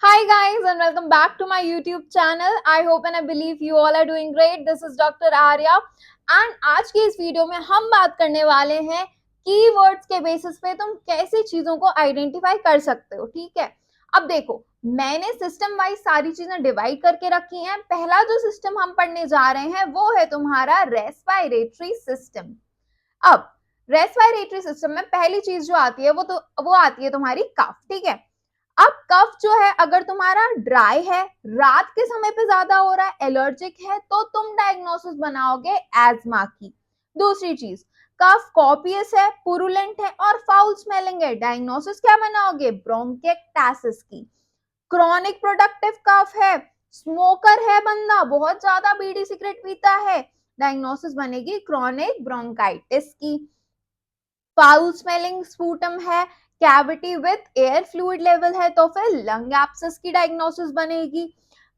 Hi guys and welcome back to my YouTube channel. I hope and I believe you all are doing great. This is Dr. Arya and आज की इस video में हम बात करने वाले हैं कीवर्ड्स के बेसिस पे तुम कैसे चीजों को आइडेंटिफाई कर सकते हो। ठीक है, अब देखो मैंने सिस्टम वाइज सारी चीजें डिवाइड करके रखी हैं। पहला जो सिस्टम हम पढ़ने जा रहे हैं वो है तुम्हारा रेस्पिरेटरी सिस्टम। अब रेस्पिरेटरी सिस्टम में पहली चीज जो आती है वो आती है तुम्हारी कफ। ठीक है, अब कफ जो है अगर तुम्हारा ड्राई है, रात के समय पे ज्यादा हो रहा है, एलर्जिक है, तो तुम डायग्नोसिस बनाओगे एजमा की। दूसरी चीज, कफ कॉपियस है, पुरुलेंट है और फाउल स्मेलिंग है, डायग्नोसिस क्या बनाओगे? ब्रोंकिएक्टासिस की। क्रॉनिक प्रोडक्टिव कफ है, स्मोकर है बंदा, बहुत ज्यादा बीड़ी सिगरेट पीता है, डायग्नोसिस बनेगी क्रॉनिक ब्रोंकाइटिस की। फाउल स्मेलिंग स्पूटम है, cavity with air fluid level है, तो फिर लंग एब्सेस की डायग्नोसिस बनेगी।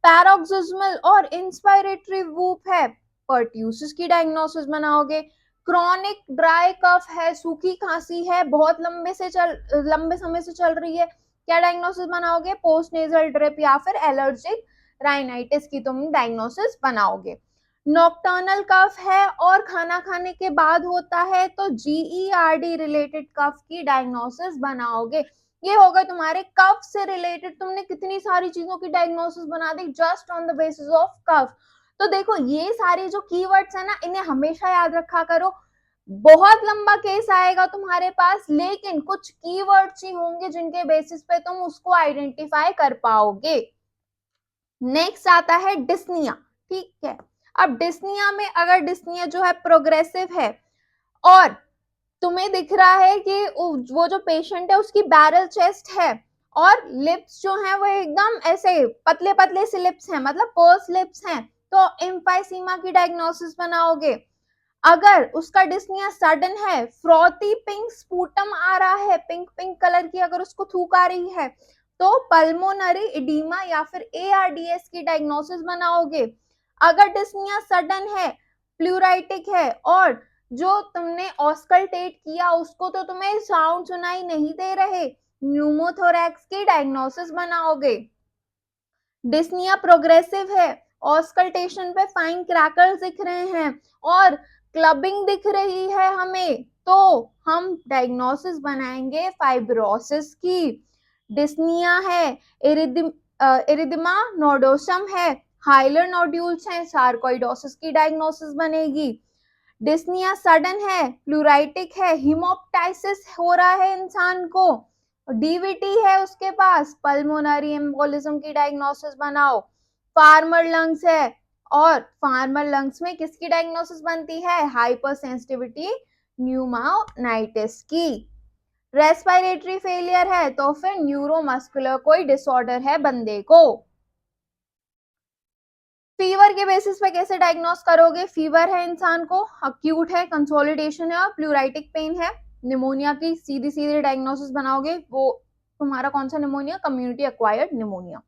पैरोक्सिस्मल और इंस्पायरेटरी वूप है, पर्ट्यूसिस की डायग्नोसिस बनाओगे। क्रॉनिक ड्राई कफ है, सूखी खांसी है, बहुत लंबे समय से चल रही है, क्या डायग्नोसिस बनाओगे? पोस्ट नेजल ड्रिप या फिर एलर्जिक राइनाइटिस की तुम डायग्नोसिस बनाओगे। नॉक्टर्नल कफ है और खाना खाने के बाद होता है, तो GERD रिलेटेड कफ की डायग्नोसिस बनाओगे। ये होगा तुम्हारे कफ से रिलेटेड। तुमने कितनी सारी चीजों की डायग्नोसिस बना दी just on the basis of cough. तो देखो ये सारे जो कीवर्ड्स है ना, इन्हें हमेशा याद रखा करो। बहुत लंबा केस आएगा तुम्हारे पास, लेकिन कुछ कीवर्ड्स ही होंगे जिनके बेसिस पे तुम उसको आइडेंटिफाई कर पाओगे। नेक्स्ट आता है डिस्निया। ठीक है, अब डिस्निया में अगर डिस्निया जो है प्रोग्रेसिव है और तुम्हें दिख रहा है कि वो जो पेशेंट है उसकी बैरल चेस्ट है और लिप्स जो है वो एकदम ऐसे पतले पतले से लिप्स हैं, मतलब पर्स लिप्स हैं, तो एम्फाइसीमा की डायग्नोसिस बनाओगे। अगर उसका डिस्निया सडन है, फ्रॉथी पिंक स्पूटम आ रहा है, पिंक पिंक कलर की अगर उसको थूक आ रही है, तो पल्मोनरी इडीमा या फिर ARDS की डायग्नोसिस बनाओगे। अगर डिस्निया सडन है, प्लूराइटिक है और जो तुमने ऑस्कल्टेट किया उसको तो तुम्हें साउंड सुनाई नहीं दे रहे, न्यूमोथोरैक्स की डायग्नोसिस बनाओगे। डिस्निया प्रोग्रेसिव है, ऑस्कल्टेशन पे फाइन क्रैकर्स दिख रहे हैं और क्लबिंग दिख रही है हमें, तो हम डायग्नोसिस बनाएंगे फाइब्रोसिस की। डिस्निया है, इरिदिमा नोडोसम है, हाइलर नोड्यूल्स हैं, सार्कोइडोसिस की डायग्नोसिस बनेगी। डिस्निया सडन है, प्लूराइटिक है, हिमोप्टाइसिस हो रहा है इंसान को, डीवीटी है उसके पास, पल्मोनरी एम्बोलिज्म की डायग्नोसिस बनाओ। फार्मर लंग्स है और फार्मर लंग्स में किसकी डायग्नोसिस बनती है? हाइपर सेंसिटिविटी न्यूमोनाइटिस की। रेस्पिरेटरी फेलियर है तो फिर न्यूरोमस्कुलर कोई डिसऑर्डर है बंदे को। फीवर के बेसिस पे कैसे डायग्नोस करोगे? फीवर है इंसान को, अक्यूट है, कंसोलिडेशन है और प्लूराइटिक पेन है, निमोनिया की सीधी सीधी डायग्नोसिस बनाओगे। वो तुम्हारा कौन सा pneumonia? Community acquired pneumonia.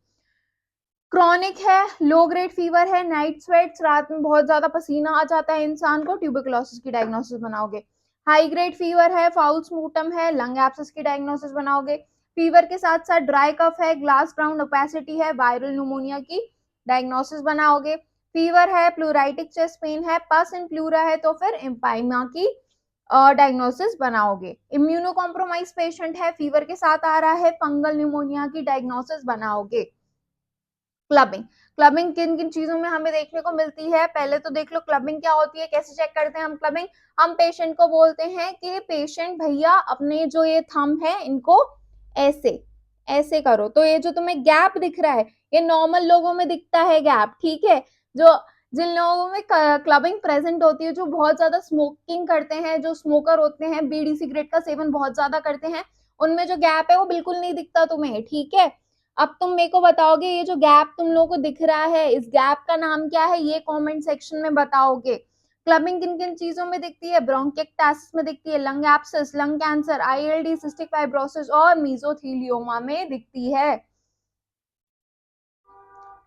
Chronic है, लो ग्रेड फीवर है, नाइट स्वेट्स, रात में बहुत ज्यादा पसीना आ जाता है इंसान को, ट्यूबरकुलोसिस की डायग्नोसिस बनाओगे। हाई ग्रेड फीवर है, फाउल स्पूटम है, लंग एब्सेस की डायग्नोसिस बनाओगे। फीवर के साथ साथ ड्राई कफ है, ग्लास ब्राउन ओपेसिटी है, वायरल न्यूमोनिया की डायग्नोसिस बनाओगे। फीवर है, प्लूराइटिक चेस्ट पेन है, पस इन प्लूरा है, तो फिर एम्पाइमा की डायग्नोसिस बनाओगे। इम्यूनो कॉम्प्रोमाइज पेशेंट है, फीवर के साथ आ रहा है, फंगल न्यूमोनिया की डायग्नोसिस बनाओगे। क्लबिंग, क्लबिंग किन किन चीजों में हमें देखने को मिलती है? पहले तो देख लो क्लबिंग क्या होती है, कैसे चेक करते हैं हम क्लबिंग। हम पेशेंट को बोलते हैं कि पेशेंट भैया अपने जो ये थंब है इनको ऐसे ऐसे करो, तो ये जो तुम्हें गैप दिख रहा है ये नॉर्मल लोगों में दिखता है गैप। ठीक है, जो जिन लोगों में क्लबिंग प्रेजेंट होती है, जो बहुत ज्यादा स्मोकिंग करते हैं, जो स्मोकर होते हैं, बीड़ी सिगरेट का सेवन बहुत ज्यादा करते हैं, उनमें जो गैप है वो बिल्कुल नहीं दिखता तुम्हें। ठीक है, अब तुम मेरे को बताओगे ये जो गैप तुम लोगों को दिख रहा है, इस गैप का नाम क्या है? ये कमेंट सेक्शन में बताओगे। क्लबिंग किन किन चीजों में दिखती है? ब्रोंकिएक्टासिस में दिखती है, lung abscess, lung cancer, ILD, cystic fibrosis और मीजोथीलियोमा में दिखती है।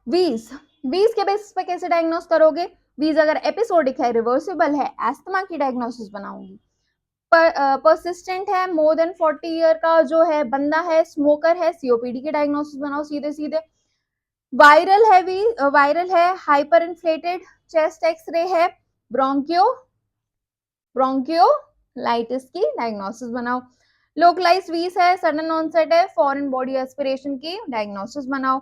वीज, वीज के बेसिस पे कैसे डायग्नोस करोगे? वीज अगर एपिसोडिक है, रिवर्सिबल है, एस्थमा की डायग्नोसिस बनाऊंगी। परसिस्टेंट है, मोर देन 40 ईयर का जो है बंदा है, स्मोकर है, सीओपीडी के डायग्नोसिस बनाओ सीधे सीधे। वायरल है, हाइपर इन्फ्लेटेड चेस्ट एक्सरे है, ब्रोंकियोलाइटिस की डायग्नोसिस बनाओ। लोकलाइज्ड वीज है, सडन ऑनसेट है, फॉरेन बॉडी एस्पिरेशन की डायग्नोसिस बनाओ।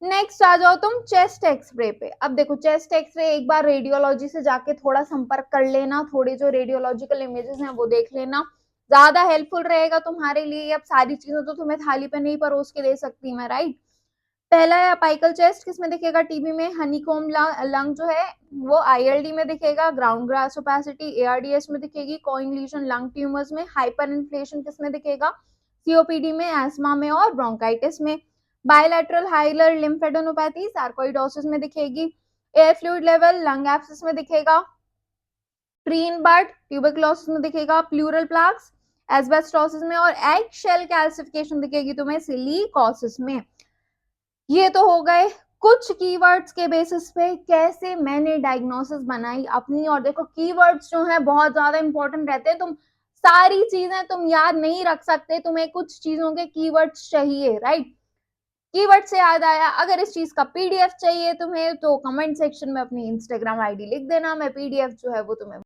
नेक्स्ट आ जाओ तुम चेस्ट एक्सरे पे। अब देखो चेस्ट एक्सरे एक बार रेडियोलॉजी से जाके थोड़ा संपर्क कर लेना, थोड़े जो रेडियोलॉजिकल इमेजेस हैं वो देख लेना, ज्यादा हेल्पफुल रहेगा तुम्हारे लिए। अब सारी चीजें तो तुम्हें थाली पे नहीं परोस के दे सकती मैं, राइट। पहला है अपाइकल चेस्ट, किसमें दिखेगा, टीबी में। हनीकॉम लंग जो है वो आईएलडी में दिखेगा। ग्राउंड ग्रास ओपेसिटी एआरडीएस में दिखेगी। कोइंग लीजन लंग ट्यूमर्स में। हाइपर इन्फ्लेशन किसमें दिखेगा, सीओपीडी में, एस्मा में और ब्रोंकाइटिस में। बायलैटरल हाइलर लिम्फेडेनोपैथी सार्कोइडोसिस में दिखेगी। Air fluid level lung abscess में दिखेगा। ट्रीन बर्ड ट्यूबरकुलोसिस में दिखेगा। प्लूरल प्लाक्स एस्बेस्टोसिस में और एग शेल कैल्सिफिकेशन दिखेगी तुम्हें सिलिकोसिस में। ये तो हो गए कुछ कीवर्ड्स के बेसिस पे कैसे मैंने डायग्नोसिस बनाई अपनी। और देखो कीवर्ड्स जो है बहुत ज्यादा इंपॉर्टेंट रहते हैं, तुम सारी चीजें तुम याद नहीं रख सकते, तुम्हें कुछ चीजों के कीवर्ड्स चाहिए, राइट। कीवर्ड से याद आया, अगर इस चीज का पीडीएफ चाहिए तुम्हें तो कमेंट सेक्शन में अपनी इंस्टाग्राम आईडी लिख देना, मैं पीडीएफ जो है वो तुम्हें